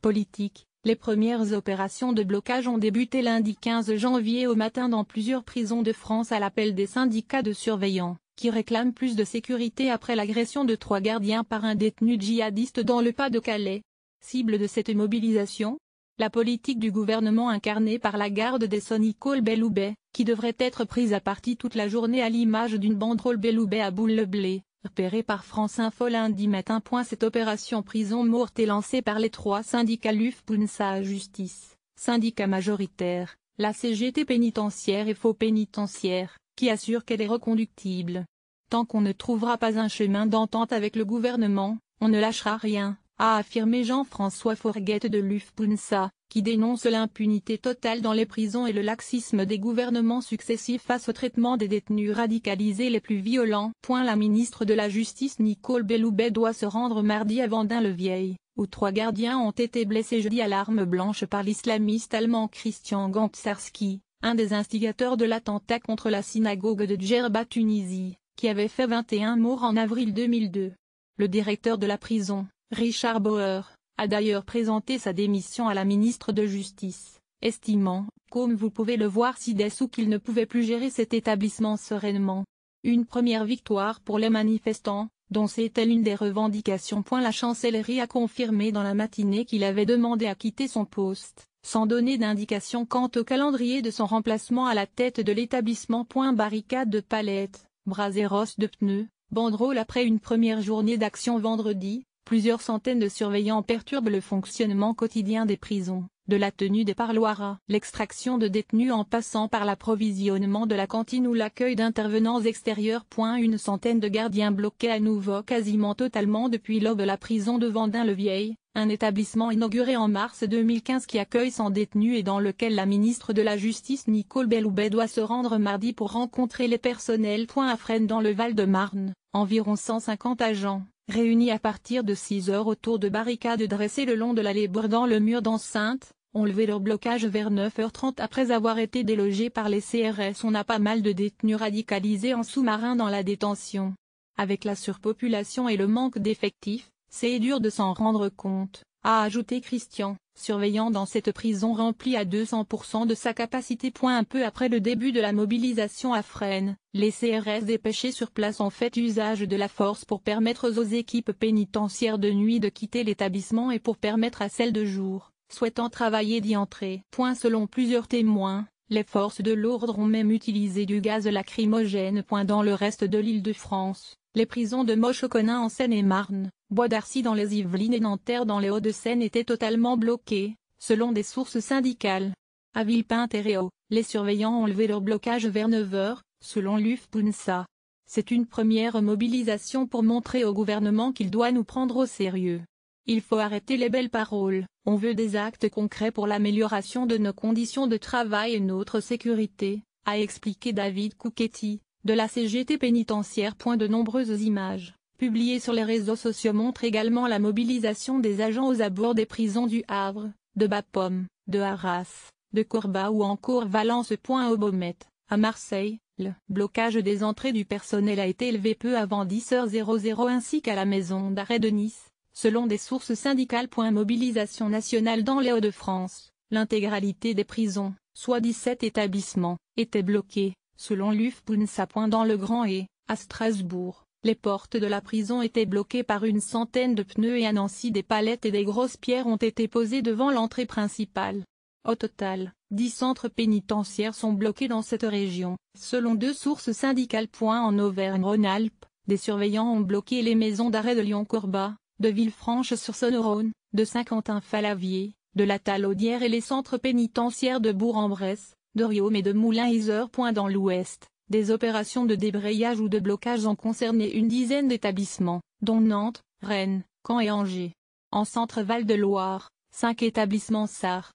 Politique. Les premières opérations de blocage ont débuté lundi 15 janvier au matin dans plusieurs prisons de France à l'appel des syndicats de surveillants, qui réclament plus de sécurité après l'agression de 3 gardiens par un détenu djihadiste dans le Pas-de-Calais. Cible de cette mobilisation? La politique du gouvernement incarnée par la garde des Sceaux Nicole Belloubet, qui devrait être prise à partie toute la journée à l'image d'une banderole Belloubet à boule le blé. Repéré par France Info lundi matin. Cette opération prison morte est lancée par les 3 syndicats Luf-Punsa Justice, syndicat majoritaire, la CGT pénitentiaire et Faux pénitentiaire, qui assure qu'elle est reconductible. Tant qu'on ne trouvera pas un chemin d'entente avec le gouvernement, on ne lâchera rien, a affirmé Jean-François Forguette de Luf-Punsa, qui dénonce l'impunité totale dans les prisons et le laxisme des gouvernements successifs face au traitement des détenus radicalisés les plus violents. La ministre de la Justice Nicole Belloubet doit se rendre mardi à Vendin-le-Vieil, où 3 gardiens ont été blessés jeudi à l'arme blanche par l'islamiste allemand Christian Gantsarski, un des instigateurs de l'attentat contre la synagogue de Djerba Tunisie, qui avait fait 21 morts en avril 2002. Le directeur de la prison, Richard Bauer, a d'ailleurs présenté sa démission à la ministre de Justice, estimant, comme vous pouvez le voir ci-dessous, qu'il ne pouvait plus gérer cet établissement sereinement. Une première victoire pour les manifestants, dont c'était l'une des revendications. La chancellerie a confirmé dans la matinée qu'il avait demandé à quitter son poste, sans donner d'indication quant au calendrier de son remplacement à la tête de l'établissement. Barricade de palettes, braseros de pneus, banderoles après une première journée d'action vendredi. Plusieurs centaines de surveillants perturbent le fonctionnement quotidien des prisons, de la tenue des parloirs à l'extraction de détenus en passant par l'approvisionnement de la cantine ou l'accueil d'intervenants extérieurs. Une centaine de gardiens bloqués à nouveau quasiment totalement depuis l'aube la prison de Vendin-le-Vieil, un établissement inauguré en mars 2015 qui accueille 100 détenus et dans lequel la ministre de la Justice Nicole Belloubet doit se rendre mardi pour rencontrer les personnels. À Fresnes dans le Val-de-Marne, environ 150 agents, réunis à partir de 6 heures autour de barricades dressées le long de l'allée bordant le mur d'enceinte, ont levé leur blocage vers 9h30 après avoir été délogés par les CRS. On a pas mal de détenus radicalisés en sous-marin dans la détention. Avec la surpopulation et le manque d'effectifs, c'est dur de s'en rendre compte, a ajouté Christian, surveillant dans cette prison remplie à 200% de sa capacité. Un peu après le début de la mobilisation à Fresnes, les CRS dépêchés sur place ont fait usage de la force pour permettre aux équipes pénitentiaires de nuit de quitter l'établissement et pour permettre à celles de jour, souhaitant travailler d'y entrer. Selon plusieurs témoins, les forces de l'ordre ont même utilisé du gaz lacrymogène. Dans le reste de l'Île-de-France, les prisons de Moche-Conin en Seine-et-Marne, Bois d'Arcy dans les Yvelines et Nanterre dans les Hauts-de-Seine étaient totalement bloquées, selon des sources syndicales. À Villepinte-et-Réau, les surveillants ont levé leur blocage vers 9h, selon Luf-Punsa. C'est une première mobilisation pour montrer au gouvernement qu'il doit nous prendre au sérieux. Il faut arrêter les belles paroles, on veut des actes concrets pour l'amélioration de nos conditions de travail et notre sécurité, a expliqué David Couchetti, de la CGT pénitentiaire. De nombreuses images, publiées sur les réseaux sociaux, montrent également la mobilisation des agents aux abords des prisons du Havre, de Bapaume, de Arras, de Corba ou encore Valence. Au Beaumet, à Marseille, le blocage des entrées du personnel a été élevé peu avant 10h00 ainsi qu'à la maison d'arrêt de Nice, selon des sources syndicales. Mobilisation nationale dans les Hauts-de-France, l'intégralité des prisons, soit 17 établissements, étaient bloquées, selon Luf-Punsa. Dans le Grand et, à Strasbourg, les portes de la prison étaient bloquées par une centaine de pneus et à Nancy des palettes et des grosses pierres ont été posées devant l'entrée principale. Au total, 10 centres pénitentiaires sont bloqués dans cette région, selon 2 sources syndicales. En Auvergne-Rhône-Alpes, des surveillants ont bloqué les maisons d'arrêt de Lyon-Corba, de Villefranche-sur-Saône, de Saint-Quentin-Fallavier, de la Talaudière et les centres pénitentiaires de Bourg-en-Bresse, de Riom et de Moulins-Isère. Dans l'Ouest, des opérations de débrayage ou de blocage ont concerné une dizaine d'établissements, dont Nantes, Rennes, Caen et Angers. En Centre-Val de Loire, 5 établissements SAR,